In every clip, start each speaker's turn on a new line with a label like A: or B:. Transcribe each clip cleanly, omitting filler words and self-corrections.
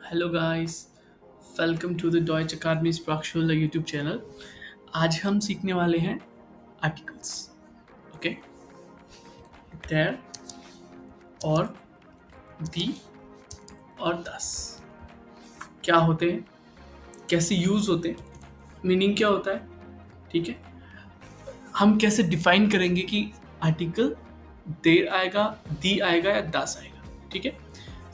A: Hello guys, welcome to the Deutsch Akademie Sprachschule YouTube channel. आज हम सीखने वाले हैं आर्टिकल्स। ओके, देयर और दी और दस क्या होते हैं, कैसे यूज होते हैं, मीनिंग क्या होता है। ठीक है, हम कैसे डिफाइन करेंगे कि आर्टिकल देर आएगा, दी आएगा या दस आएगा। ठीक है,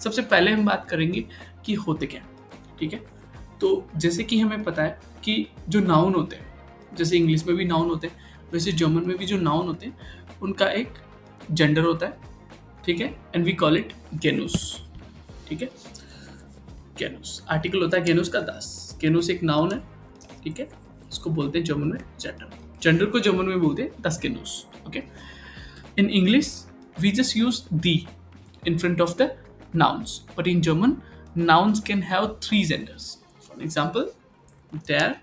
A: सबसे पहले हम बात करेंगे कि होते क्या हैं। ठीक है, तो जैसे कि हमें पता है कि जो नाउन होते हैं, जैसे इंग्लिश में भी नाउन होते हैं, वैसे जर्मन में भी जो नाउन होते हैं उनका एक जेंडर होता है। ठीक है, एंड वी कॉल इट गेनुस। ठीक है, गेनुस आर्टिकल होता है गेनुस का दस। गेनुस एक नाउन है। ठीक है, इसको बोलते हैं जर्मन में जेंडर। जेंडर को जर्मन में बोलते हैं दस गेनुस। Okay, in English, we just use the in front of the nouns. But in German, nouns can have three genders. For example, they're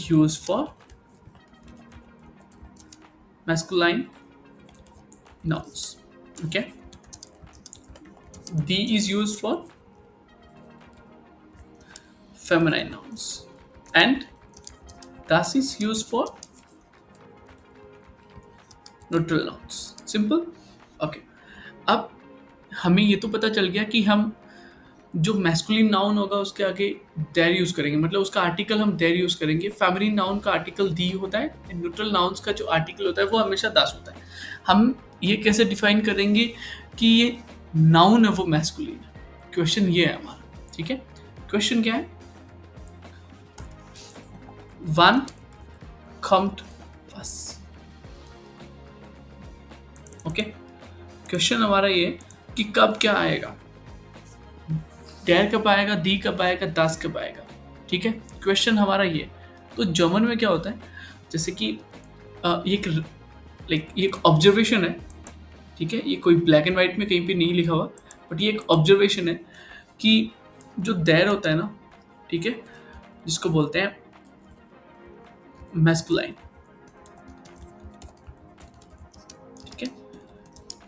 A: used for masculine nouns. Okay. The is used for feminine nouns. And das is used for neutral nouns. Simple? Okay. अब हमें ये तो पता चल गया कि हम जो मैस्कुलिन नाउन होगा उसके आगे देयर यूज करेंगे, मतलब उसका आर्टिकल हम देयर यूज करेंगे। फेमिनिन नाउन का आर्टिकल दी होता है। न्यूट्रल नाउन्स का जो आर्टिकल होता है वो हमेशा दास होता है। हम ये कैसे डिफाइन करेंगे कि ये नाउन है वो मैस्कुलिन है? क्वेश्चन ये है हमारा। ठीक है, क्वेश्चन क्या है? वन कम्ड बस। ओके, क्वेश्चन हमारा ये कि कब क्या आएगा, डेर कब आएगा, दी कब आएगा, दास कब आएगा। ठीक है, क्वेश्चन हमारा ये। तो जर्मन में क्या होता है, जैसे कि ये एक ऑब्जर्वेशन है। ठीक है, ये कोई ब्लैक एंड वाइट में कहीं पे नहीं लिखा हुआ, बट ये एक ऑब्जर्वेशन है कि जो देर होता है ना, ठीक है, जिसको बोलते हैं मैस्कुलाइन। ठीक है,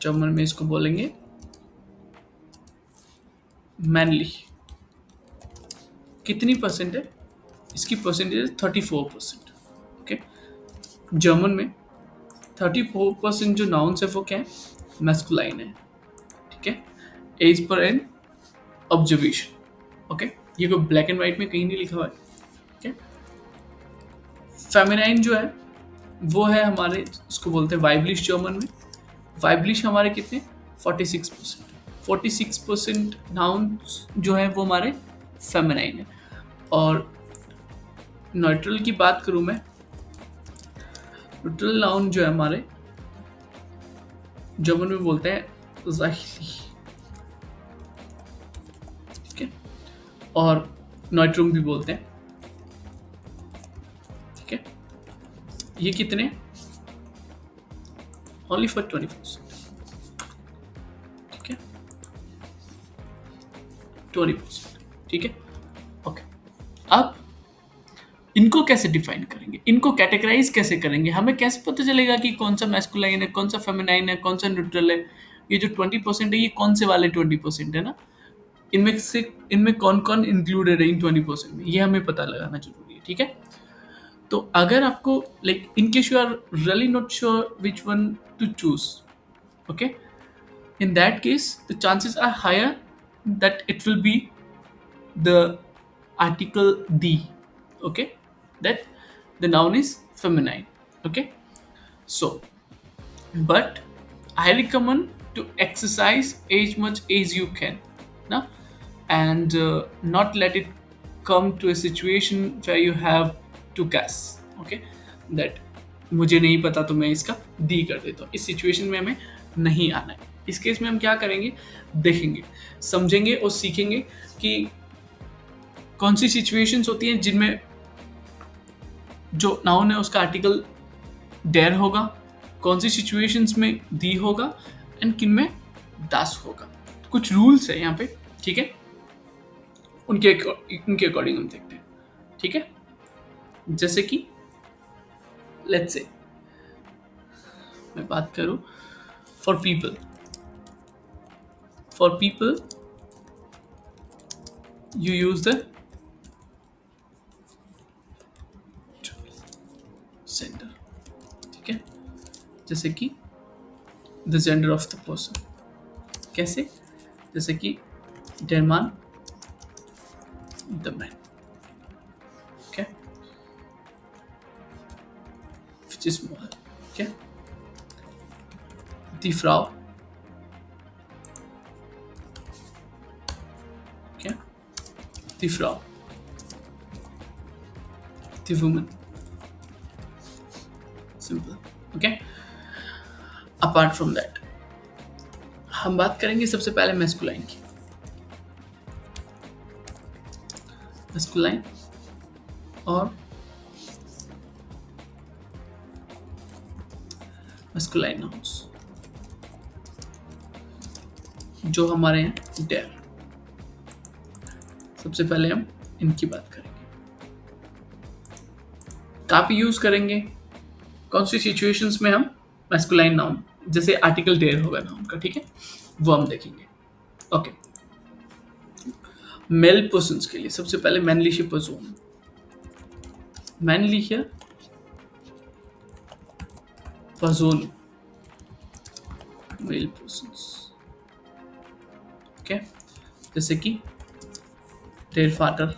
A: जर्मन में इसको बोलेंगे मैनली। कितनी परसेंट है इसकी? परसेंटेज 34%। ओके, जर्मन में 34% जो नाउन्स है वो क्या है? मैस्कुलाइन है। ठीक है, एज पर एन ऑब्जर्वेशन। ओके, ये कोई ब्लैक एंड व्हाइट में कहीं नहीं लिखा हुआ है। ठीक है, फेमिनाइन जो है वो है हमारे, इसको बोलते हैं वाइब्लिश जर्मन में। वाइब्लिश हमारे कितने? 46%। 46% नाउन जो है वो हमारे फेमिनाइन है। और न्यूट्रल की बात करूं मैं, न्यूट्रल नाउन जो है हमारे जर्मन में बोलते हैं ज़ाहिली। ठीक है, और न्यूट्रम भी बोलते हैं। ठीक है, ये कितने? Only for 20%। ठीक है, 20%। ठीक है, ओके। अब इनको कैसे डिफाइन करेंगे, इनको कैटेगराइज कैसे करेंगे, हमें कैसे पता चलेगा कि कौन सा मैस्कुलाइन है, कौन सा फेमिनाइन है, कौन सा न्यूट्रल है? ये जो 20% है ये कौन से वाले 20% है ना, इनमें से इनमें कौन कौन इंक्लूडेड है इन 20% में, ये हमें पता लगाना जरूरी है। ठीक है, तो अगर आपको in case you are really not sure which one to choose, okay, in that case the chances are higher that it will be the article the. Okay, that the noun is feminine. Okay, so but I recommend to exercise as much as you can now, and not let it come to a situation where you have to guess. Okay, that मुझे नहीं पता तो मैं इसका दी कर देता हूँ। इस सिचुएशन में हमें नहीं आना है। इस केस में हम क्या करेंगे, देखेंगे, समझेंगे और सीखेंगे कि कौन सी सिचुएशंस होती हैं जिनमें जो नाउन है उसका आर्टिकल डेयर होगा, कौन सी सिचुएशंस में दी होगा, एंड किन में दास होगा। कुछ रूल्स है यहाँ पे। ठीक है, उनके अकॉर्डिंग हम देखते हैं। ठीक है, जैसे कि लेट्स से मैं बात करूं for people, For people you use the gender. ठीक है, जैसे कि the gender of the person. कैसे? जैसे कि der Mann, the man. Okay, which is more. Okay, die Frau. Okay, die Frau, the woman. Simple. Okay, apart from that हम बात करेंगे सबसे पहले मैस्कुलाइन की. मैस्कुलाइन और मैस्कुलाइन नाउन्स जो हमारे हैं डेयर. सबसे पहले हम इनकी बात करेंगे. काफी यूज करेंगे कौन सी सिचुएशंस में हम मैस्कुलाइन नाउन, जैसे आर्टिकल डेयर होगा नाउन का. ठीक है, वो हम देखेंगे. ओके, मेल पर्सन्स के लिए सबसे पहले मैनलीशे पर्सन. मैनलीशे पर्सन, मेल पर्सन्स. ओके, जैसे कि देयर फादर,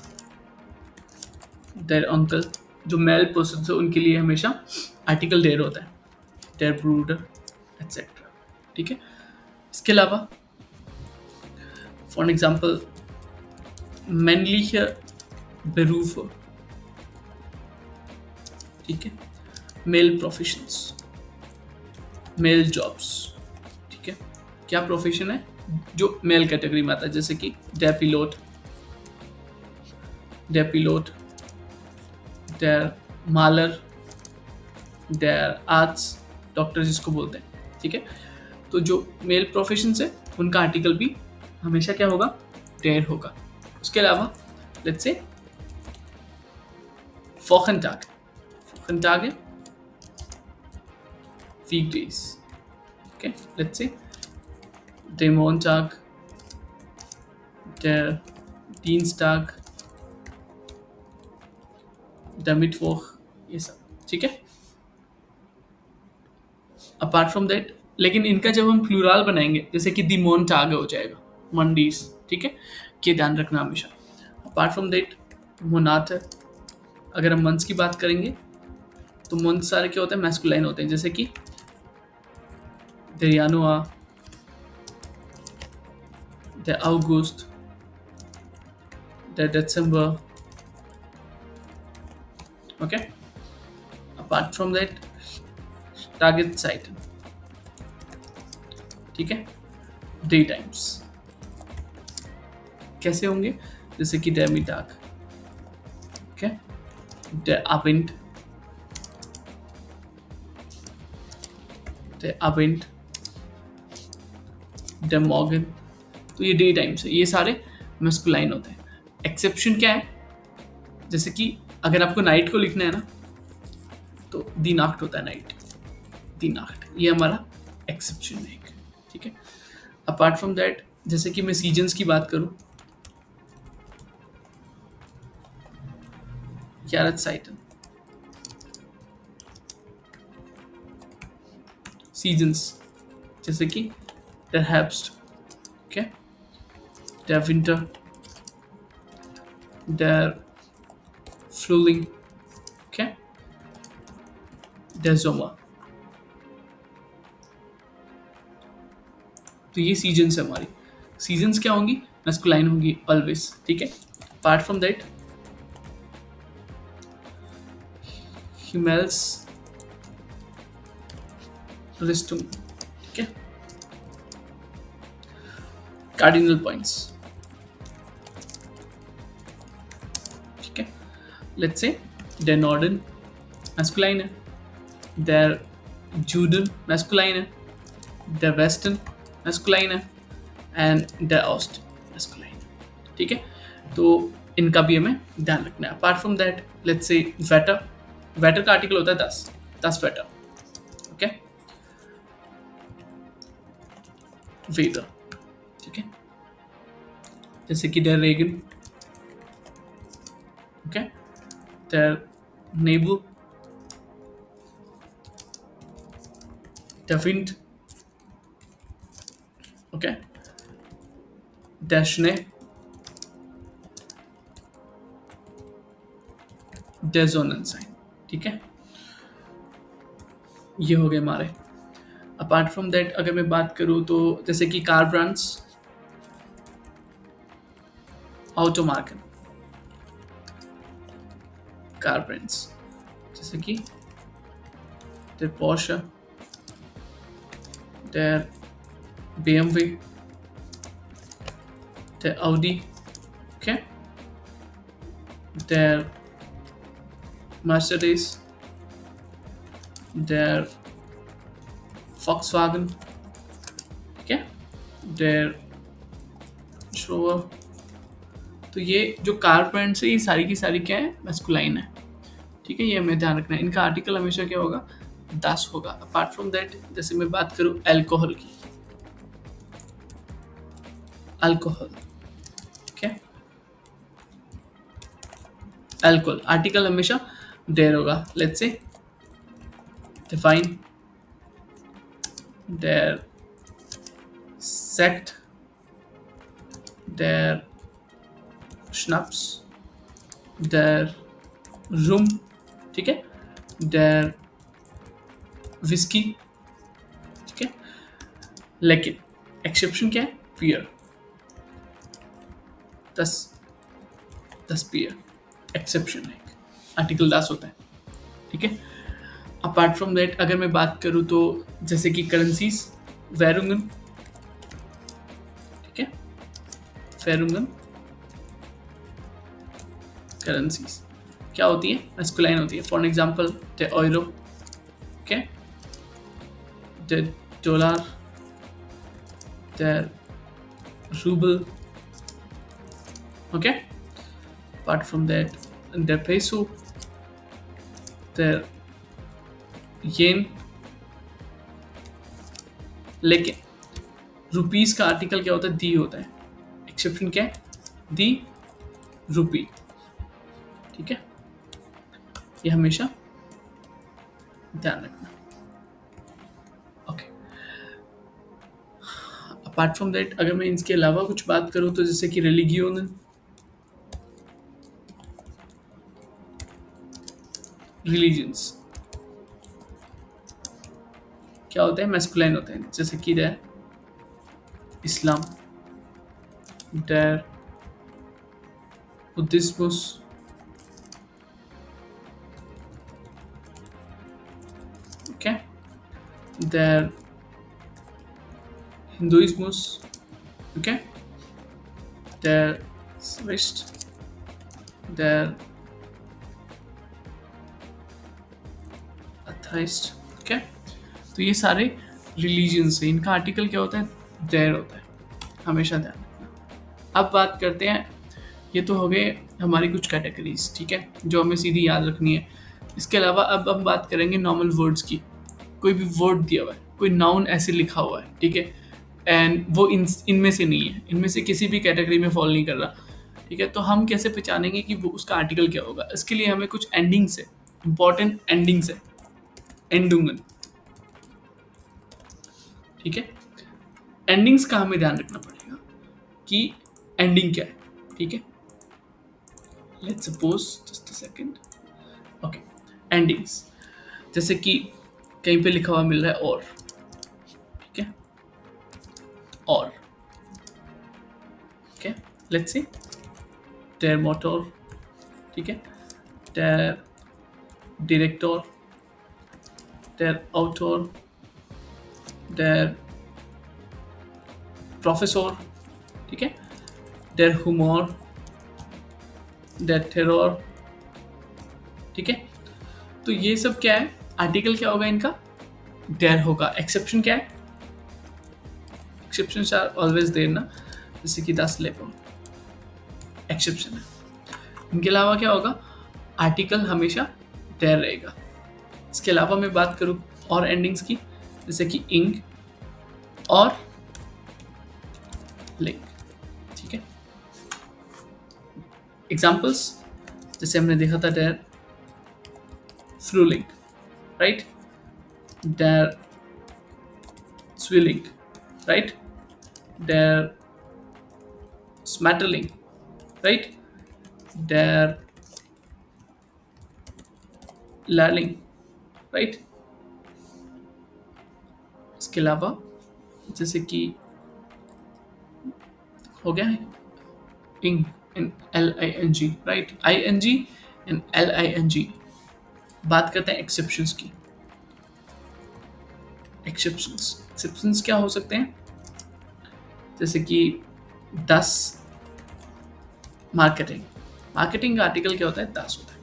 A: देयर अंकल. जो मेल पर्सन है उनके लिए हमेशा आर्टिकल देयर होता है. देयर ब्रूडर एक्सेट्रा. ठीक है, इसके अलावा फॉर एग्जाम्पल मैनलीशे बेरूफ. ठीक है, मेल प्रोफेशंस, मेल जॉब्स. ठीक है, क्या प्रोफेशन है जो मेल कैटेगरी में आता है, जैसे कि डेयर पिलोट, डेयर पिलोट, डेयर मालर, डेयर आर्ट्स, डॉक्टर जिसको बोलते हैं. ठीक है, तो जो मेल प्रोफेशन है उनका आर्टिकल भी हमेशा क्या होगा, डेयर होगा. उसके अलावा let's say Wochentag, Wochentage, weekdays. Okay, let's say der Montag, der Dienstag, der Mittwoch, ये सब. ठीक है, अपार्ट फ्रॉम दैट, लेकिन इनका जब हम प्लूरल बनाएंगे जैसे कि दी मोन्टाग हो जाएगा, मंडीज. ठीक है, ये ध्यान रखना हमेशा. अपार्ट फ्रॉम दैट मोनाट. अगर हम मंथ्स की बात करेंगे तो मंथ सारे क्या होते हैं, मैस्कुलाइन होते हैं, जैसे कि der Januar, der August, der Dezember. Okay, apart from that target site. ठीक है, डे टाइम्स कैसे होंगे, जैसे कि der Mittag. Okay, der Abend, der Abend, der Morgen. तो ये डे टाइम्स है, ये सारे मैस्कुलाइन होते हैं. एक्सेप्शन क्या है, जैसे कि अगर आपको नाइट को लिखना है ना तो दी नाक्ट होता है, नाइट, दी नाक्ट. ये हमारा एक्सेप्शन है एक. ठीक है, अपार्ट फ्रॉम दैट जैसे कि मैं सीजन्स की बात करूं, Jahreszeiten, सीजन्स, जैसे कि der Herbst. Okay, der Winter, der Frühling. Okay, der Sommer. तो ये सीजन्स है हमारी. सीजन्स क्या होंगी, मैस्कुलाइन होंगी ऑलवेज. ठीक है, अपार्ट फ्रॉम दैट हिमेल्स रिस्टम. ठीक है, कार्डिनल पॉइंट्स. ठीक है, let's say der Norden masculine है, der Juden मैस्कुलाइन है, der Westen मैस्कुलाइन है, एंड der Ost मैस्कुलाइन. ठीक है, तो इनका भी हमें ध्यान रखना है. Apart from that let's say waiter. Waiter का आर्टिकल होता है 10 वेटर. Okay, weather. ठीक है, जैसे कि der Regen, okay, der Nebel, der Wind, okay, der Schnee, der Sonnenschein, ठीक है, ये हो गए हमारे। अपार्ट फ्रॉम दैट अगर मैं बात करूँ तो जैसे कि कार ब्रांड्स, ऑटोमार्कन, कार ब्रांड्स जैसे कि der Porsche, der BMW, der Audi, okay, der Mercedes, der Volkswagen, ठीक है, der Showa। तो ये जो कार ब्रांड्स है ये सारी की सारी क्या है, मैस्कुलाइन है, ठीक है, ये हमें ध्यान रखना है। इनका आर्टिकल हमेशा क्या होगा, दास होगा। अपार्ट फ्रॉम दैट जैसे मैं बात करूं अल्कोहल की, अल्कोहल, ठीक है, अल्कोहल आर्टिकल हमेशा देर होगा। लेट्स से डिफाइन देर सेक्ट, देर स्नैप्स, देर रूम, ठीक है, देर विस्की, ठीक है, लेकिन एक्सेप्शन क्या है, पियर, 10 पियर एक्सेप्शन है, आर्टिकल 10 होता है, ठीक है। अपार्ट फ्रॉम दैट अगर मैं बात करूँ तो जैसे कि करेंसीज, वेरुंगन, ठीक है, वेरुंगन करेंसीज क्या होती है, मैस्कुलाइन होती है। For example the euro, okay, the dollar, the rouble, okay, apart from that the peso, the yen, लेकिन रुपीस का आर्टिकल क्या होता है, दी होता है, एक्सेप्शन क्या है, दी रुपी, ठीक है, ये हमेशा ध्यान रखना, ओके। अपार्ट फ्रॉम दैट अगर मैं इसके अलावा कुछ बात करूं तो जैसे कि रिलीगियोन, रिलीजन्स क्या होते हैं, मैस्कुलाइन होते हैं, जैसे कि द इस्लाम, द बुद्धिज्मस, ओके, द हिंदुइज्मस, ओके, द स्विस्ट, द अथाइस्ट, ओके। तो ये सारे रिलीजन्स हैं, इनका आर्टिकल क्या होता है, देर होता है, हमेशा ध्यान रखना। अब बात करते हैं, ये तो हो गए हमारी कुछ कैटेगरीज, ठीक है, जो हमें सीधी याद रखनी है। इसके अलावा अब हम बात करेंगे नॉर्मल वर्ड्स की। कोई भी वर्ड दिया हुआ है, कोई नाउन ऐसे लिखा हुआ है, ठीक है, एंड वो इनमें से नहीं है, इनमें से किसी भी कैटेगरी में फॉल नहीं कर रहा, ठीक है, तो हम कैसे पहचानेंगे कि वो उसका आर्टिकल क्या होगा। इसके लिए हमें कुछ एंडिंग्स है, इंपॉर्टेंट एंडिंग्स है, एंडुंगन, ठीक है, एंडिंग्स का हमें ध्यान रखना पड़ेगा कि एंडिंग क्या है, ठीक है। Let's suppose just a second, okay, endings जैसे कि कहीं पे लिखा हुआ मिल रहा है और, ठीक है, और, okay, let's see der motor, ठीक है, der director, der autor, der professor, ठीक है, der humor, der terror, ठीक है। तो ये सब क्या है, आर्टिकल क्या होगा इनका, der होगा। एक्सेप्शन क्या है, एक्सेप्शन आर ऑलवेज देयर ना, जैसे कि das Leben एक्सेप्शन है। इनके अलावा क्या होगा, आर्टिकल हमेशा der रहेगा। इसके अलावा मैं बात करूँ और एंडिंग्स की, जैसे कि इंग और लिंक। ठीक है, एग्जाम्पल्स जैसे हमने देखा था, देयर फ्लू लिंक, राइट, देयर स्विलिंग, राइट, देयर smatterling, right, their lurling, right। इसके अलावा जैसे कि हो गया है ing in ling, right, ing in ling। बात करते हैं एक्सेप्शंस की। एक्सेप्शंस क्या हो सकते हैं, जैसे कि 10 मार्केटिंग, मार्केटिंग का आर्टिकल क्या होता है, 10 होता है,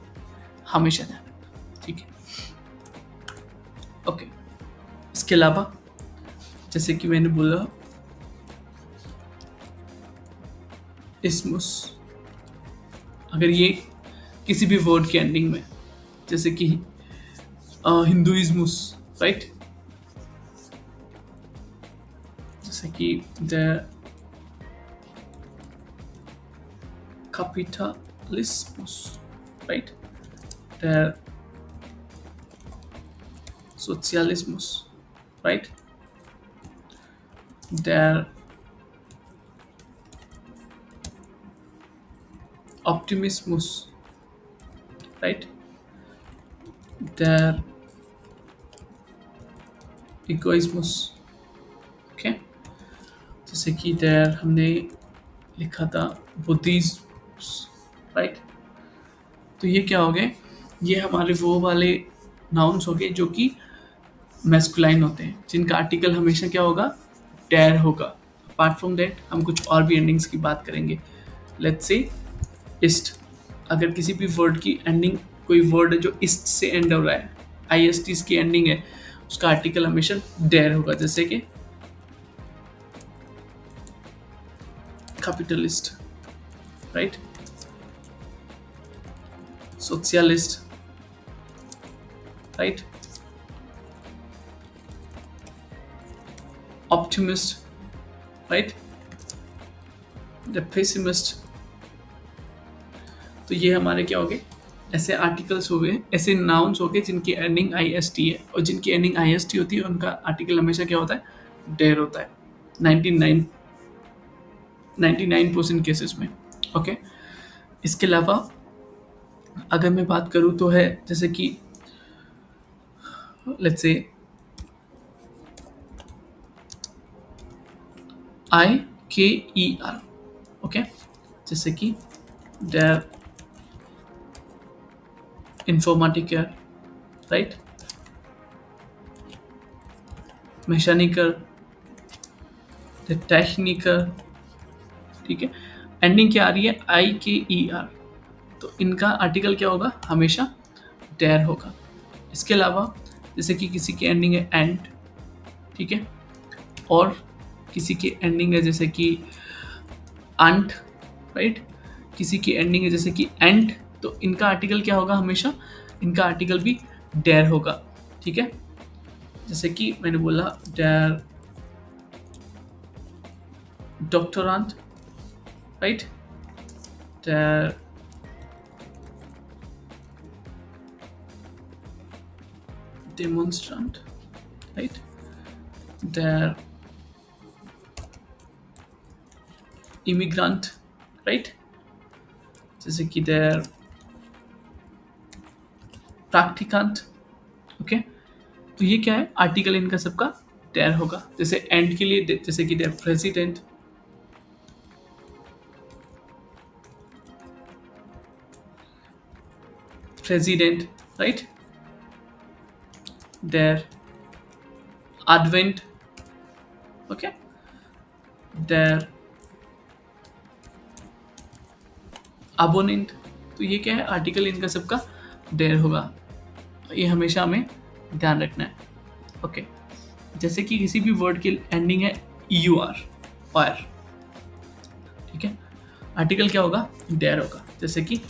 A: हमेशा ध्यान रखना। ठीक है, ओके। इसके अलावा जैसे कि मैंने बोला इसमुस, अगर ये किसी भी वर्ड के एंडिंग में, जैसे कि हिंदुइज्मुस, राइट, जैसे कि the capitalismus, right, the socialismus, right, the optimismus, right, the egoismus, okay। जैसे कि देर हमने लिखा था बुद्धिज्म, राइट। तो ये क्या हो गए, ये हमारे वो वाले नाउन्स हो गए जो कि मैस्कुलाइन होते हैं, जिनका आर्टिकल हमेशा क्या होगा, डेर होगा। अपार्ट फ्रॉम दैट हम कुछ और भी एंडिंग्स की बात करेंगे। लेट्स से इस्ट, अगर किसी भी वर्ड की एंडिंग, कोई वर्ड है जो इस्ट से एंड हो रहा है, आई एस टी इसकी एंडिंग है, उसका आर्टिकल हमेशा डेर होगा। जैसे कि capitalist, right, socialist, right, optimist, right, the pessimist. तो ये हमारे क्या हो गए, ऐसे आर्टिकल्स हो गए, ऐसे नाउन्स हो गए जिनकी एंडिंग आई एस टी है, और जिनकी एंडिंग आई एस टी होती है उनका आर्टिकल हमेशा क्या होता है, डेर होता है 99% केसेस में। ओके, इसके अलावा अगर मैं बात करूँ तो है जैसे कि लेट्स से IKER, ओके, जैसे कि देयर इन्फॉर्मेटिकर, राइट, मैकेनिकर, द टेक्निकर। ठीक है, एंडिंग क्या आ रही है, IKER, तो इनका आर्टिकल क्या होगा, हमेशा डेर होगा। इसके अलावा जैसे कि किसी की एंडिंग है एंड, ठीक है, और किसी की एंडिंग है जैसे कि अंट, राइट, किसी की एंडिंग है जैसे कि एंड, तो इनका आर्टिकल क्या होगा, हमेशा इनका आर्टिकल भी डेर होगा। ठीक है, जैसे कि मैंने बोला डेर डॉक्टरांट, राइट, डेर demonstrant, right, their immigrant, right, जैसे कि their practicant, ओके। तो ये क्या है, आर्टिकल इनका सबका डेर होगा। जैसे एंड के लिए जैसे कि their president, right, their advent, okay, their abonnent। तो ये क्या है, आर्टिकल इनका सबका डेर होगा, ये हमेशा हमें ध्यान रखना है। ओके, जैसे कि किसी भी वर्ड की एंडिंग है EUR, और, ठीक है, आर्टिकल क्या होगा, डेर होगा। जैसे कि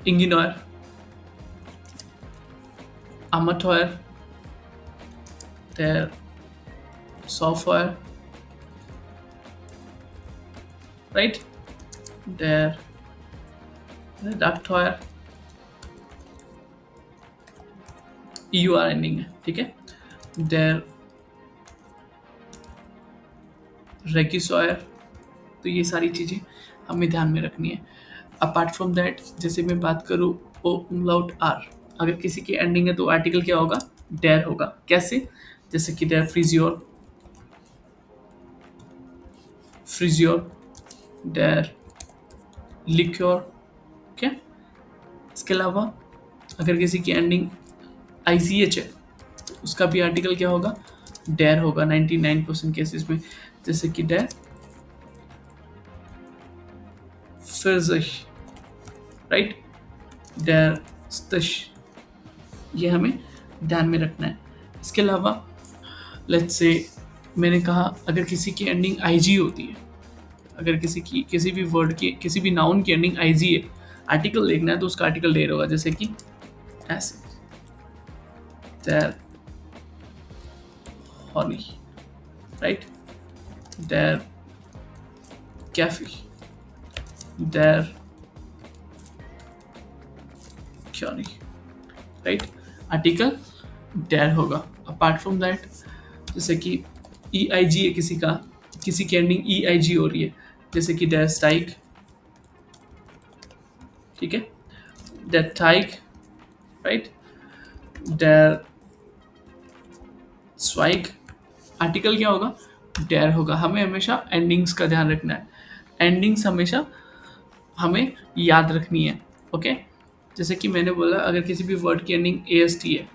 A: इंगिनॉयर, अमाटॉयर, देयर software, right? Their redactoire, eur ending है, ठीक है? Their रेगिसॉयर, तो ये सारी चीज़ें हमें ध्यान में रखनी है। अपार्ट फ्रॉम दैट, जैसे मैं बात करूँ ओ umlaut आर, अगर किसी की एंडिंग है तो आर्टिकल क्या होगा? डेर होगा। कैसे? जैसे कि डेर फ्रीजियोर, फ्रीजियोर, डेर लिक्योर, क्या? इसके अलावा अगर किसी की एंडिंग ICH है, उसका भी आर्टिकल क्या होगा? डेर होगा 99% केसेस में, जैसे कि डेर फिर्जिश, राइट? डेर स्तिश, ये हमें ध्यान में रखना है। इसके अलावा लेट्स से मैंने कहा अगर किसी की एंडिंग IG होती है, अगर किसी भी वर्ड की किसी भी नाउन की एंडिंग IG है, आर्टिकल देखना है तो उसका आर्टिकल डेर होगा, जैसे कि ऐसे देयर हनी, राइट? देयर कैफे, देयर क्योनी, राइट? आर्टिकल डेर होगा। अपार्ट फ्रॉम दैट, जैसे कि EIG है किसी की एंडिंग EIG हो रही है, जैसे कि डेर स्टाइक, ठीक है? डेर टाइक, राइट? डेर स्वाइग, आर्टिकल क्या होगा? डेर होगा। हमें हमेशा एंडिंग्स का ध्यान रखना है। एंडिंग्स हमेशा हमें याद रखनी है, ओके? जैसे कि मैंने बोला अगर किसी भी वर्ड की एंडिंग AST है,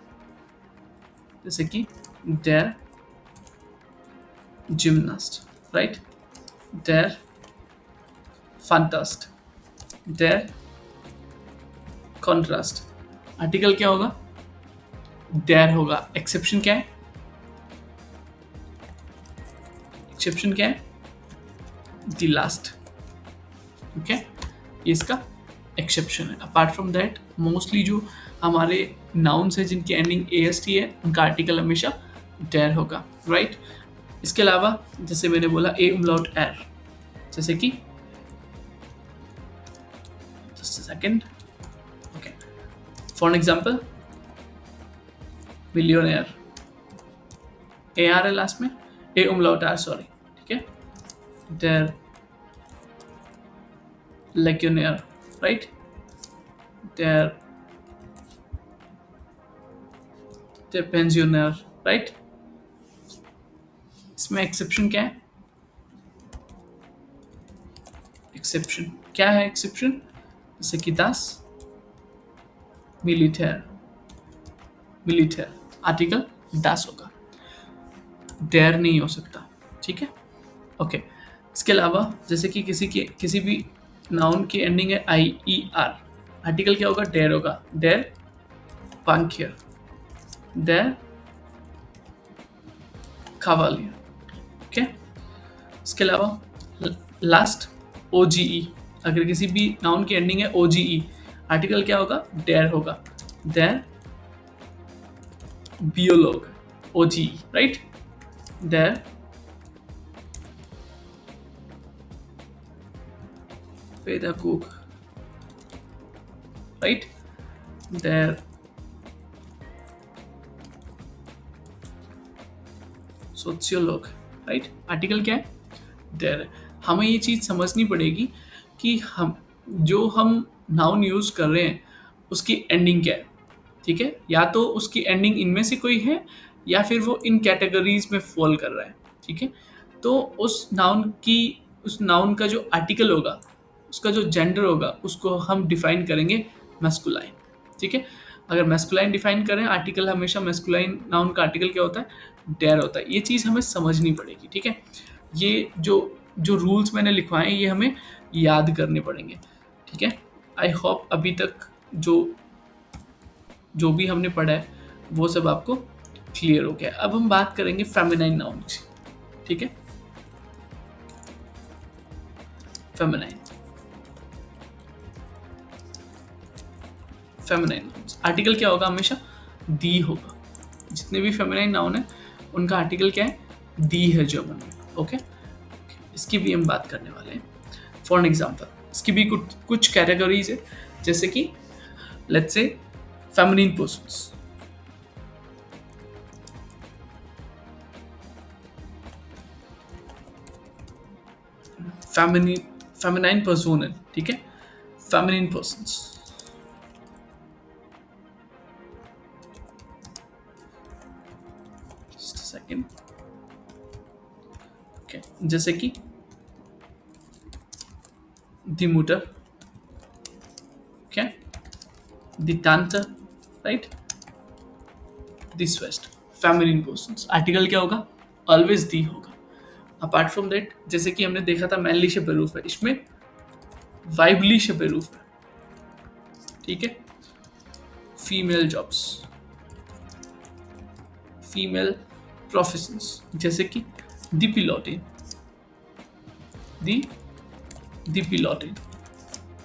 A: जैसे कि डेर जिमनास्ट, राइट? डेर फंटास्ट, डेर कॉन्ट्रास्ट, आर्टिकल क्या होगा? डेर होगा। एक्सेप्शन क्या है? एक्सेप्शन क्या है? The last, okay? ये इसका एक्सेप्शन है। अपार्ट फ्रॉम दैट, मोस्टली जो हमारे नाउन्स है जिनकी एंडिंग AST है, उनका आर्टिकल हमेशा डेर होगा, राइट? इसके अलावा जैसे मैंने बोला ए umlaut एर, जैसे कि just a second, okay, for example millionaire, AR है लास्ट में, ए umlaut आर, सॉरी, ठीक है? देयर legionnaire, right? They're pensioner, right? इसमें एक्सेप्शन क्या है? एक्सेप्शन क्या है? एक्सेप्शन जैसे कि दास मिलिटेयर, मिलिटेयर, आर्टिकल दास होगा, डेयर नहीं हो सकता, ठीक है? ओके। इसके अलावा जैसे कि किसी भी नाउन की एंडिंग है IER, आर्टिकल क्या होगा? डेयर होगा। डेयर पंकियर, डेयर कावालियर, ओके? इसके अलावा लास्ट OGE, अगर किसी भी नाउन की एंडिंग है OGE, आर्टिकल क्या होगा? डेयर होगा। डेयर बियोलॉग, OGE, राइट? डेयर पेडागोग, राइट? डेयर सोशियोलॉग, राइट? आर्टिकल क्या है? डेयर। हमें ये चीज़ समझनी पड़ेगी कि हम नाउन यूज़ कर रहे हैं उसकी एंडिंग क्या है, ठीक है? या तो उसकी एंडिंग इनमें से कोई है या फिर वो इन कैटेगरीज में फॉल कर रहा है, ठीक है? तो उस नाउन का जो आर्टिकल होगा, उसका जो जेंडर होगा, उसको हम डिफाइन करेंगे मैस्कुलाइन, ठीक है? अगर मैस्कुलाइन डिफाइन करें, आर्टिकल हमेशा मैस्कुलाइन नाउन का आर्टिकल क्या होता है? डेयर होता है। ये चीज़ हमें समझनी पड़ेगी, ठीक है? ये जो रूल्स मैंने लिखवाए हैं ये हमें याद करने पड़ेंगे, ठीक है? आई होप अभी तक जो भी हमने पढ़ा है वो सब आपको क्लियर हो गया। अब हम बात करेंगे फेमिनाइन नाउन की, ठीक है? फेमिनाइन नाउन्स, आर्टिकल क्या होगा? हमेशा दी होगा। जितने भी फेमिनाइन नाउन है उनका आर्टिकल क्या है? दी है जर्मन में। ओके, इसकी भी हम बात करने वाले हैं। फॉर एग्जाम्पल इसकी भी कुछ कैटेगरीज है, जैसे कि let's say feminine persons, feminine person, ठीक है, फेमिनिन पर्सन्स। सेकेंड, ओके, जैसे कि दी मुटर, ओके, दी टांटा, राइट, दिस वेस्ट, फेमिनिन पर्सन्स। आर्टिकल क्या होगा? ऑलवेज दी होगा। अपार्ट फ्रॉम दैट, जैसे कि हमने देखा था मैनली शब्द है, इसमें वाइबली शब्द है, ठीक है। फीमेल जॉब्स, फीमेल प्रोफेशंस, जैसे कि दी पिलोटिन, दी दी पिलोटिन,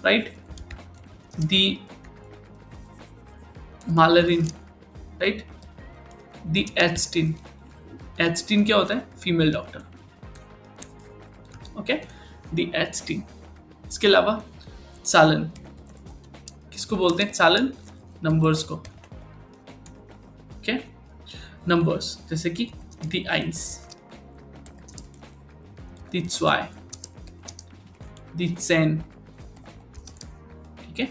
A: राइट, दी मालरिन, राइट, दी एचटिन। एचटिन क्या होता है? फीमेल डॉक्टर, ओके, दी एचटिन। इसके अलावा सालन, किसको बोलते हैं? सालन, नंबर्स को, ओके, नंबर्स, जैसे कि दी आइंस, दी zwei, दी 10, ठीक है,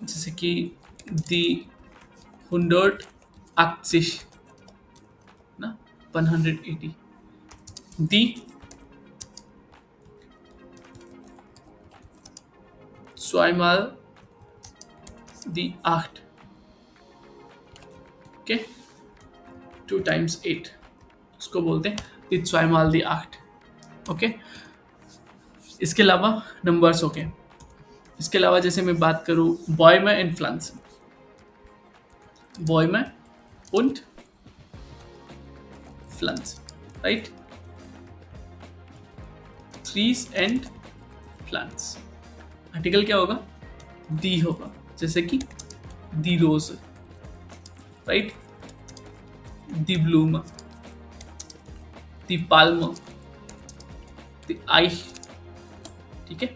A: जैसे कि दी 180 ना, 180, दी zweimal दी 8, ओके, 2 times 8, उसको बोलते हैं दी zweimal दी 8, ओके। इसके अलावा नंबर्स, ओके। इसके अलावा जैसे मैं बात करूँ बॉयमे एंड फ्लांसन, बॉयमे und Pflanzen, right? Trees and plants. Article क्या होगा? दी होगा, जैसे कि दी रोज, राइट, दी ब्लूम, दी पाल्म, दी आई, ठीक है।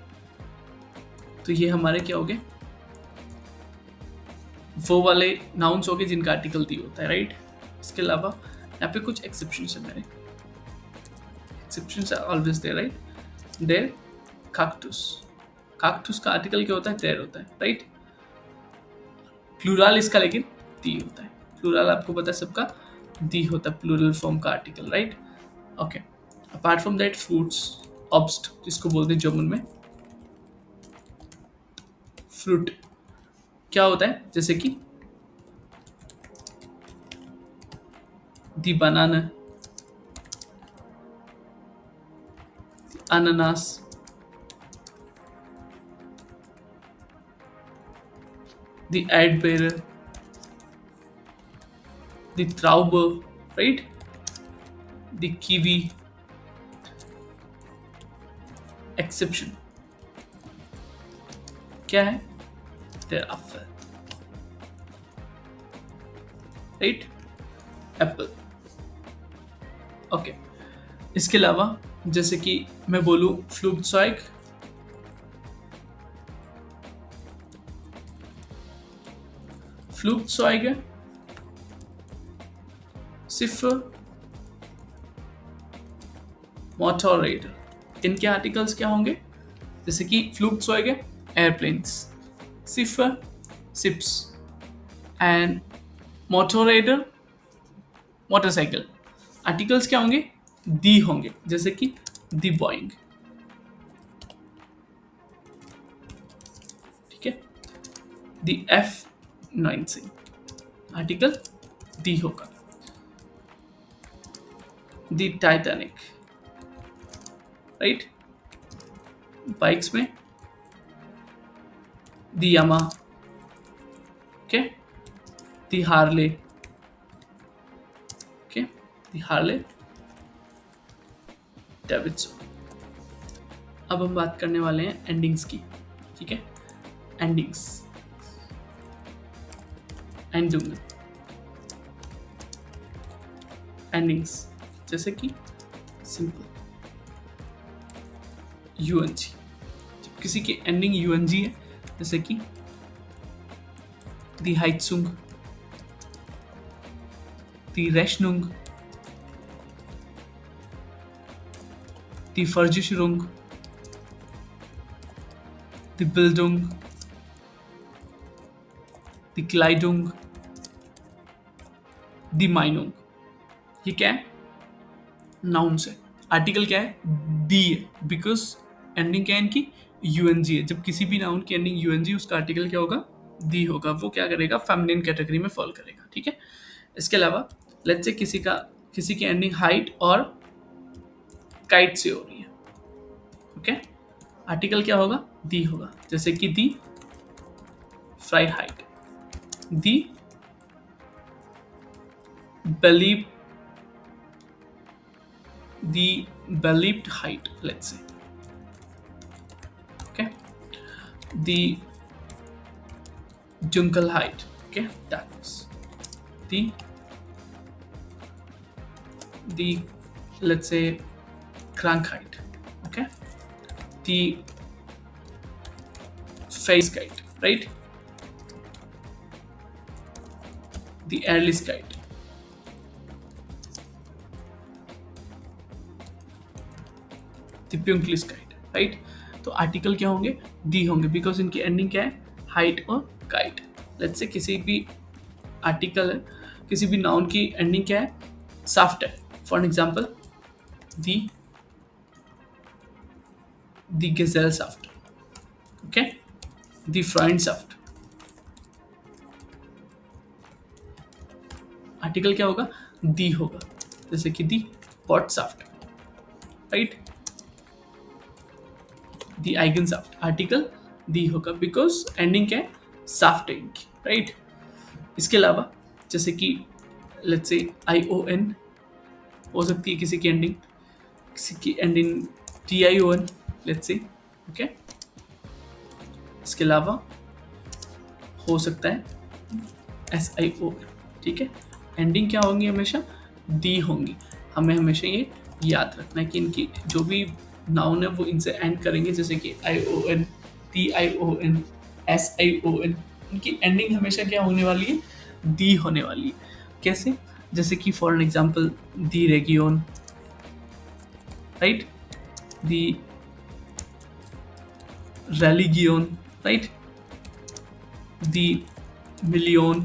A: तो ये हमारे क्या हो गए? वो वाले नाउन्स हो गए जिनका आर्टिकल दी होता है, राइट। इसके अलावा यहाँ पे कुछ एक्सेप्शंस है मेरे, exceptions are always there, right. देयर काक्टस, काक्टस का आर्टिकल क्या होता है? देयर होता है, राइट। प्लूरल इसका लेकिन दी होता है, प्लूरल आपको पता है सबका दी होता है, प्लूरल फॉर्म का article, right, okay. Apart from that fruits, ऑब्स्ट जिसको बोलते हैं जर्मन में फ्रूट, क्या होता है? जैसे कि दी बनाना, अनानास, दी एडबेरर, दी ट्राउबर, राइट, दी कीवी। एक्सेप्शन क्या है? देयर एप्पल, राइट, एप्पल, ओके। इसके अलावा जैसे कि मैं बोलूं फ्लूगज़ॉग, फ्लूगज़ॉग सिर्फ मोटोरेटर, इनके आर्टिकल्स क्या होंगे? जैसे कि फ्लूगज़ॉग है एयरप्लेन्स, सिर्फ शिप्स, एंड मोटोरेटर मोटरसाइकिल। आर्टिकल्स क्या होंगे? दी होंगे, जैसे कि दी बॉइंग, ठीक है, दी F90, आर्टिकल दी होगा, दी टाइटैनिक, राइट। बाइक्स में दी यामा, ओके, दी हार्ले, ओके, दी हार्ले डेविडसन। अब हम बात करने वाले हैं एंडिंग्स की, ठीक है, एंडिंग्स, एंडुंग, एंडिंग्स, जैसे कि सिंपल यूएनजी, जब किसी की एंडिंग यूएनजी है, जैसे कि दी हाइटसुंग, दी रेशनुंग, दी फर्जिशरुंग, दी बिल्डुंग, दी क्लाइडुंग, दी माइनुंग। ये क्या है? नाउन से। आर्टिकल क्या है? दी है, बिकॉज एंडिंग क्या है इनकी? यूएनजी है। जब किसी भी नाउन की एंडिंग यूएनजी, उसका आर्टिकल क्या होगा? दी होगा। वो क्या करेगा? फेमिनिन कैटेगरी में फॉल करेगा। ठीक है। इसके अलावा लेट्स से किसी की एंडिंग हाइट और काइट से हो रही है। ओके, आर्टिकल क्या होगा? दी होगा। जैसे कि दी फ्राई हाइट, दी बेली, the believed height, let's say. Okay, the jungle height. Okay, that was the let's say crank height. Okay, the face height, right? The airless height, the punkless height, right? तो आर्टिकल क्या होंगे? दी होंगे, बिकॉज इनकी ending क्या है? Height और kite. Let's say किसी भी आर्टिकल है, किसी भी नाउन की एंडिंग क्या है? सॉफ्ट है। फॉर एग्जाम्पल दी gazelle soft. Okay, the friend soft। Article क्या होगा? दी होगा। जैसे कि दी पॉट सॉफ्ट, राइट? दी आइगन सॉफ्ट, आर्टिकल दी होगा, बिकॉज एंडिंग क्या है? सॉफ्ट है इनकी, राइट? इसके अलावा जैसे कि लेट्स से ION हो सकती है किसी की ending TION, let's say. Okay, इसके अलावा हो सकता है SION। ठीक है, एंडिंग क्या होंगी? हमेशा दी होंगी। हमें हमेशा ये याद रखना है कि इनकी जो भी नाउन है वो इनसे एंड करेंगे, जैसे कि ION, TION, SION। इनकी एंडिंग हमेशा क्या होने वाली है? दी होने वाली है। कैसे? जैसे कि फॉर एन एग्जाम्पल दी रेगियोन, राइट? दी रेलिगियोन, राइट? दी मिलियन,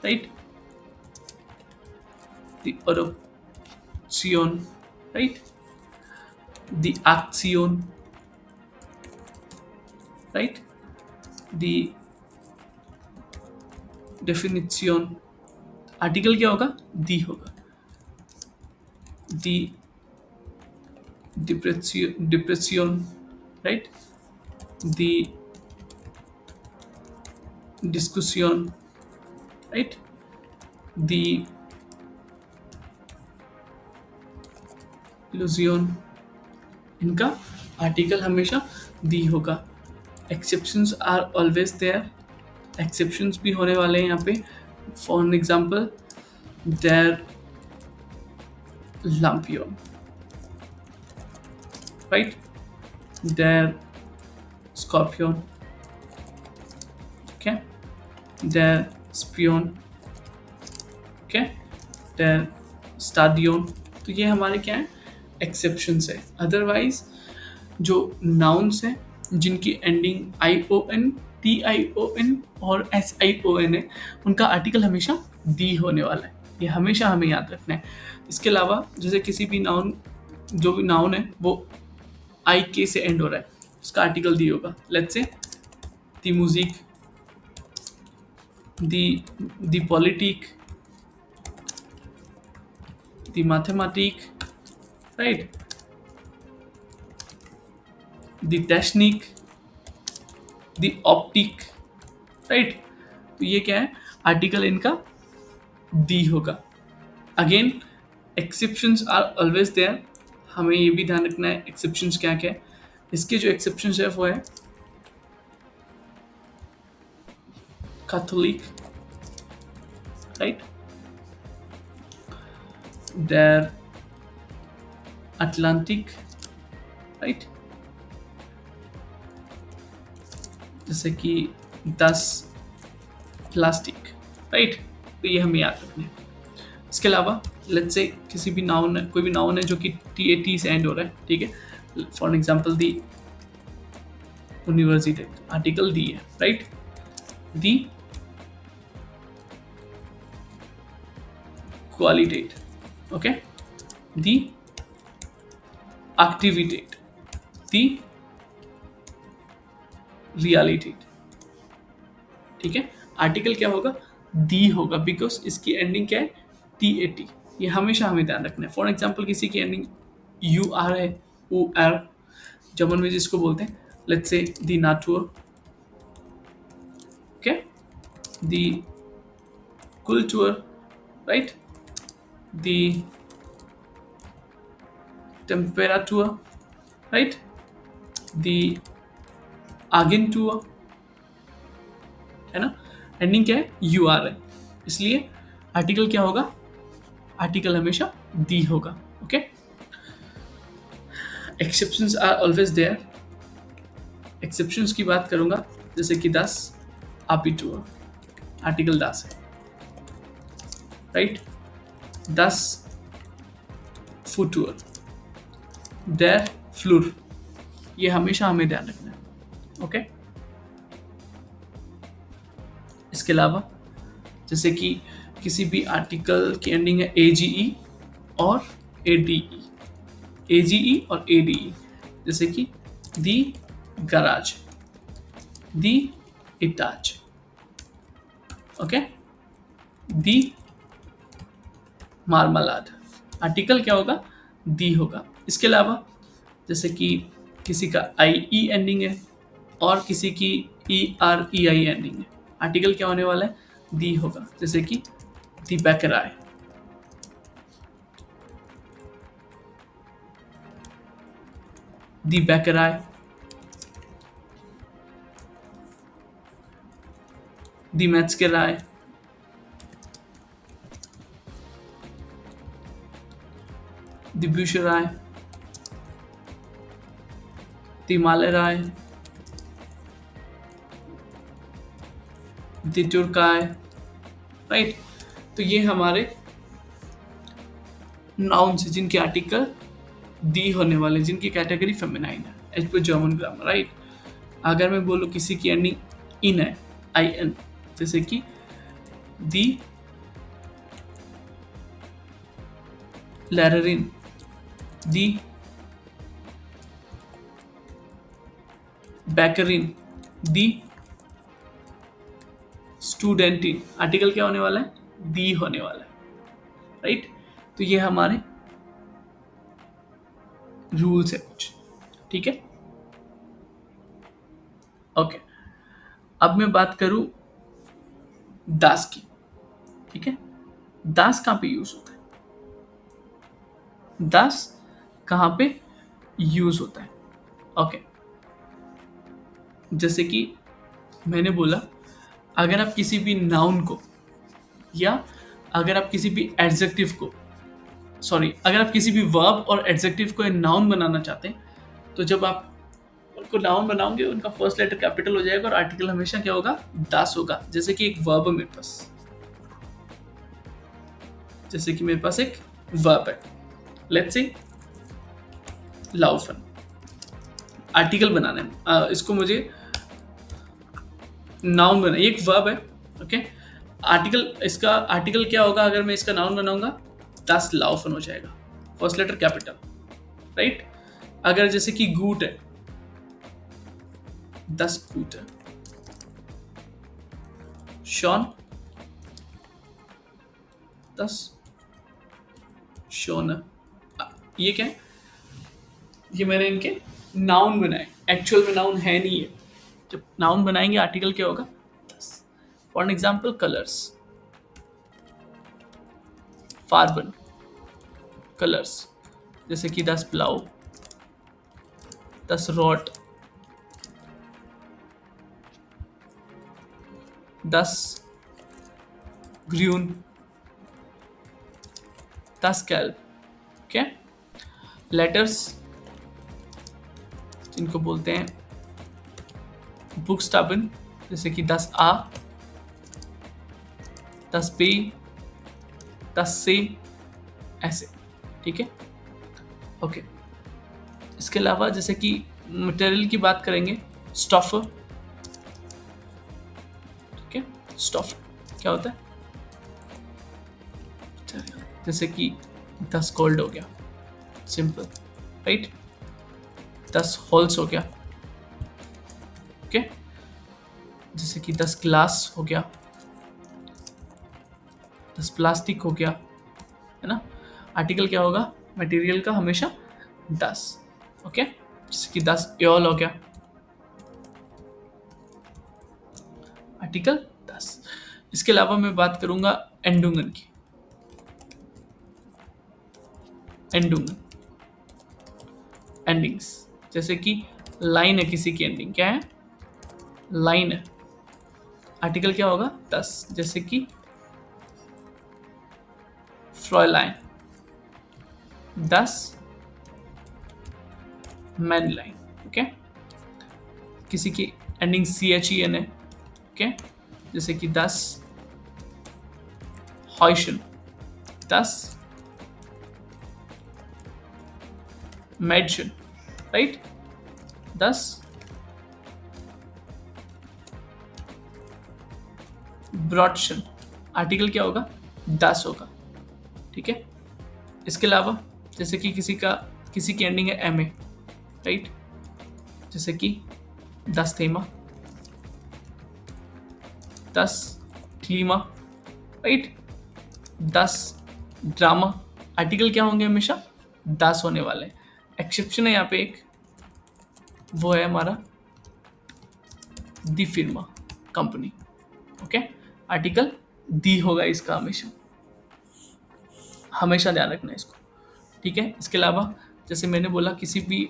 A: राइट? दी ओरोप्सियन, राइट? दी एक्सियन, राइट? दी डेफिनिशन। आर्टिकल क्या होगा? दी होगा। दी डिप्रेसियन, राइट? दी डिस्कशन, राइट? दी इल्यूजन। इनका आर्टिकल हमेशा दी होगा। Exceptions are always there, exceptions भी होने वाले हैं यहाँ पे। फॉर एन एग्जाम्पल देयर लैम्पियन, राइट? देयर स्कॉर्पियन, ओके? देयर स्पियन, ओके? देयर स्टाडियन। तो ये हमारे क्या है? एक्सेप्शंस है। अदरवाइज जो नाउन्स हैं जिनकी एंडिंग ION, TION और SION है, उनका आर्टिकल हमेशा दी होने वाला है। ये हमेशा हमें याद रखना है। इसके अलावा जैसे किसी भी नाउन, जो भी नाउन है वो IK से एंड हो रहा है, उसका आर्टिकल दी होगा। लेट्स से दी म्यूजिक, दी पॉलिटिक, दी मैथमेटिक, राइट? दी टेक्निक, दी ऑप्टिक, राइट? तो ये क्या है? आर्टिकल इनका दी होगा। Again exceptions are always there. हमें ये भी ध्यान रखना है एक्सेप्शंस क्या क्या है। इसके जो एक्सेप्शंस है वो है कैथोलिक, राइट? देयर अटलांटिक, राइट, जैसे कि 10 प्लास्टिक, राइट। तो ये हमें याद रखना है। इसके अलावा लेट्स से किसी भी नाउन, कोई भी नाउन है जो कि टी ए टी से एंड हो रहा है, ठीक है। फॉर एग्जाम्पल दी यूनिवर्सिटी, आर्टिकल दी है, राइट। दी क्वालिटेट, ओके, दी एक्टिविटेट, दी रियलिटेट, ठीक है। आर्टिकल क्या होगा, दी होगा, बिकॉज इसकी एंडिंग क्या है, टी ए टी। ये हमेशा हमें ध्यान रखना है। फॉर एग्जाम्पल किसी की एंडिंग यू आर है, ओ आर, जर्मन में जिसको बोलते हैं, लेट्स से दी नाटुर, ओके, दी कुल्चुअर, राइट, दी टेम्पेराटुर, राइट, दी आगेंटुर, है ना। एंडिंग क्या है, यू आर है, इसलिए आर्टिकल क्या होगा, आर्टिकल हमेशा दी होगा, okay. Exceptions are always there. Exceptions की बात करूंगा, जैसे कि 10 आपिटुअर, आर्टिकल 10 है, राइट। 10 फुटुअर, देयर फ्लूर, ये हमेशा हमें ध्यान रखना है, ओके। इसके अलावा जैसे कि किसी भी आर्टिकल की एंडिंग है एजीई और एडीई, एजीई और एडीई, जैसे कि दी गराज, दी इटाच, ओके, दी मार्मलाड, आर्टिकल क्या होगा, दी होगा। इसके अलावा जैसे कि किसी का आई ई एंडिंग है और किसी की ई आर ई आई एंडिंग है, आर्टिकल क्या होने वाला है, दी होगा, जैसे कि दी बैकराय, दी बैकराय, दी मेट्सकेराय, दी ब्यूशराय, दी मालेराय, दी तुर्काय, राइट। तो ये हमारे नाउन से जिनके आर्टिकल दी होने वाले, जिनकी कैटेगरी फेमिनाइन है as per German grammar, right. अगर मैं बोलूँ किसी की एंडिंग इन है, आई एन, जैसे कि दी लैररिन, दी बैकरिन, दी स्टूडेंटिन, आर्टिकल क्या होने वाला है, दी होने वाला है, राइट। तो ये हमारे रूल्स है कुछ, ठीक है, ओके। अब मैं बात करूं दास की, ठीक है। दास कहाँ पे यूज होता है, दास कहाँ पे यूज होता है, ओके। जैसे कि मैंने बोला, अगर आप किसी भी नाउन को, या अगर आप किसी भी एडजेक्टिव को, सॉरी, अगर आप किसी भी वर्ब और एडजेक्टिव को नाउन बनाना चाहते हैं, तो जब आप उनको नाउन बनाओगे उनका फर्स्ट लेटर कैपिटल हो जाएगा और आर्टिकल हमेशा क्या होगा, दास होगा। जैसे कि एक वर्ब है मेरे पास, जैसे कि मेरे पास एक वर्ब है, लेट्स से लाउफन, आर्टिकल बनाना है, इसको मुझे नाउन बना, एक वर्ब है, ओके। आर्टिकल, इसका आर्टिकल क्या होगा अगर मैं इसका नाउन बनाऊंगा, दस लाउफन हो जाएगा, फर्स्ट लेटर कैपिटल, राइट। अगर जैसे कि गूट है, 10 गूट है, शॉन 10 शोन, ये क्या है, ये मैंने इनके नाउन बनाए, एक्चुअल में नाउन है नहीं है। जब नाउन बनाएंगे आर्टिकल क्या होगा, 10। फॉर एग्जाम्पल कलर्स, फार्बन, कलर्स, जैसे कि 10 प्लाउ, 10 रॉट, 10 ग्रीन, द स्कैल्प। ओके, लेटर्स जिनको बोलते हैं बुक्सटाबन, जैसे कि दस आ, दस बे, दस से, ऐसे। ठीक है, ओके। इसके अलावा जैसे कि मटेरियल की बात करेंगे, स्टफर। ठीक है, स्टफर क्या होता है? जैसे कि 10 गोल्ड हो गया, सिंपल, राइट। 10 होल्स हो गया, ओके। जैसे कि 10 ग्लास हो गया, 10 प्लास्टिक हो गया, है ना। आर्टिकल क्या होगा मटेरियल का? हमेशा 10, ओके। जैसे कि 10 एल हो गया, आर्टिकल 10। इसके अलावा मैं बात करूंगा एंडुंगन की। एंडुंगन, एंडिंग्स, जैसे कि लाइन है, किसी की एंडिंग क्या है? लाइन है, आर्टिकल क्या होगा? 10, जैसे कि फ्रॉयलाइन, 10 मैन लाइन, ओके। किसी की ending C H E N है, ओके। जैसे कि 10 हॉइशन, 10 मेडशन, राइट। 10 ब्रॉडशन, आर्टिकल क्या होगा? 10 होगा, ठीक है। इसके अलावा जैसे कि किसी की एंडिंग है एम ए, राइट। जैसे कि 10 थेमा, 10 क्लीमा, राइट। 10 ड्रामा, आर्टिकल क्या होंगे? हमेशा 10 होने वाले। एक्सेप्शन है यहाँ पे एक, वो है हमारा दी फिर्मा कंपनी, ओके। आर्टिकल दी होगा इसका, हमेशा हमेशा ध्यान रखना है इसको, ठीक है। इसके अलावा जैसे मैंने बोला किसी भी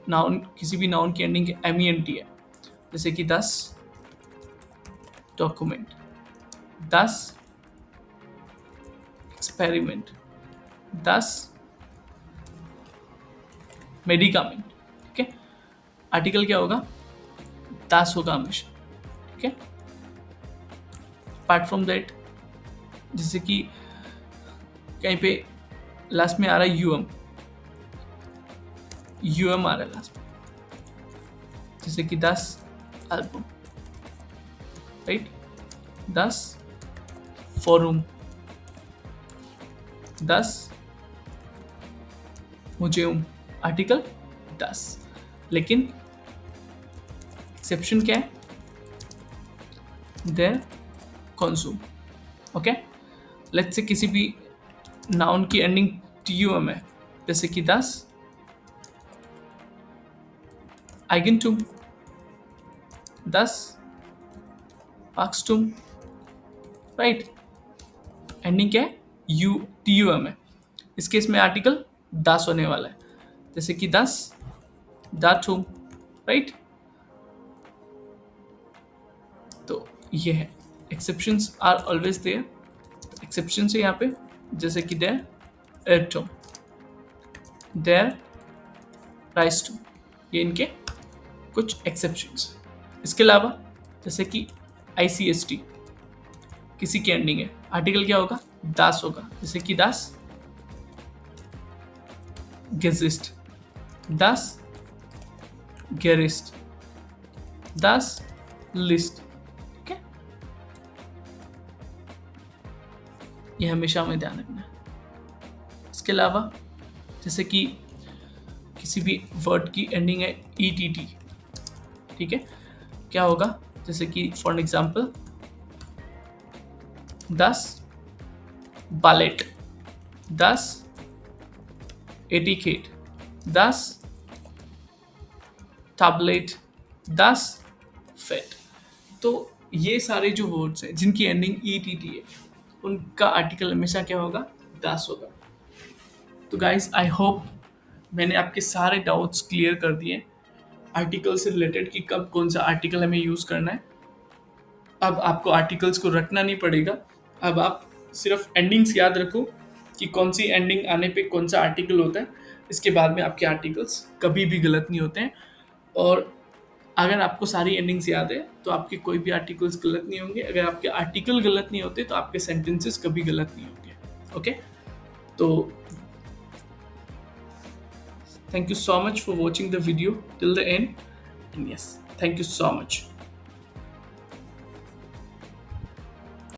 A: नाउन की ending M E N T है, जैसे कि 10 डॉक्यूमेंट, 10 एक्सपेरिमेंट, 10 मेडिकामेंट, ठीक है। आर्टिकल क्या होगा? 10 होगा हमेशा, ठीक है। अपार्ट फ्रॉम दैट, जैसे कि कहीं पे लास्ट में आ रहा है यूएम, यूएम आ रहा है लास्ट में, जैसे कि 10 album, right. 10 forum, 10 museum, article 10। लेकिन एक्सेप्शन क्या है? There consume, okay. Let's say किसी भी नाउन की एंडिंग टी यू एम है, जैसे कि 10 आइगनटुम, 10 पाक्सटुम, राइट। एंडिंग क्या है? यू टी यू एम है, इस केस में आर्टिकल 10 होने वाला है, जैसे कि 10 दाटुम, राइट। तो ये है, exceptions are always there. Exception है यहाँ पे, जैसे कि देयर एयरटोम, देयर राइस्टोम, ये इनके कुछ एक्सेप्शंस। इसके अलावा जैसे कि ICST किसी की एंडिंग है, आर्टिकल क्या होगा? 10 होगा, जैसे कि 10 गेजिस्ट, 10 गेरिस्ट, 10 लिस्ट, ठीक है। ये हमेशा हमें ध्यान रखना है। इसके अलावा जैसे कि किसी भी वर्ड की एंडिंग है ETT, ठीक है, क्या होगा? जैसे कि for example 10 ballet, 10 etiquette, 10 tablet, 10 fete. तो ये सारे जो वर्ड्स हैं जिनकी एंडिंग ETT है, उनका आर्टिकल हमेशा क्या होगा? 10 होगा। तो गाइस, आई होप मैंने आपके सारे डाउट्स क्लियर कर दिए आर्टिकल से रिलेटेड कि कब कौन सा आर्टिकल हमें यूज़ करना है। अब आपको आर्टिकल्स को रटना नहीं पड़ेगा, अब आप सिर्फ एंडिंग्स याद रखो कि कौन सी एंडिंग आने पे कौन सा आर्टिकल होता है, इसके बाद में आपके आर्टिकल्स कभी भी गलत नहीं होते हैं। और अगर आपको सारी एंडिंग्स याद है तो आपके कोई भी आर्टिकल्स गलत नहीं होंगे। अगर आपके आर्टिकल गलत नहीं होते तो आपके सेंटेंसेस कभी गलत नहीं होंगे। ओके, तो thank you so much for watching the video till the end, and yes, thank you so much.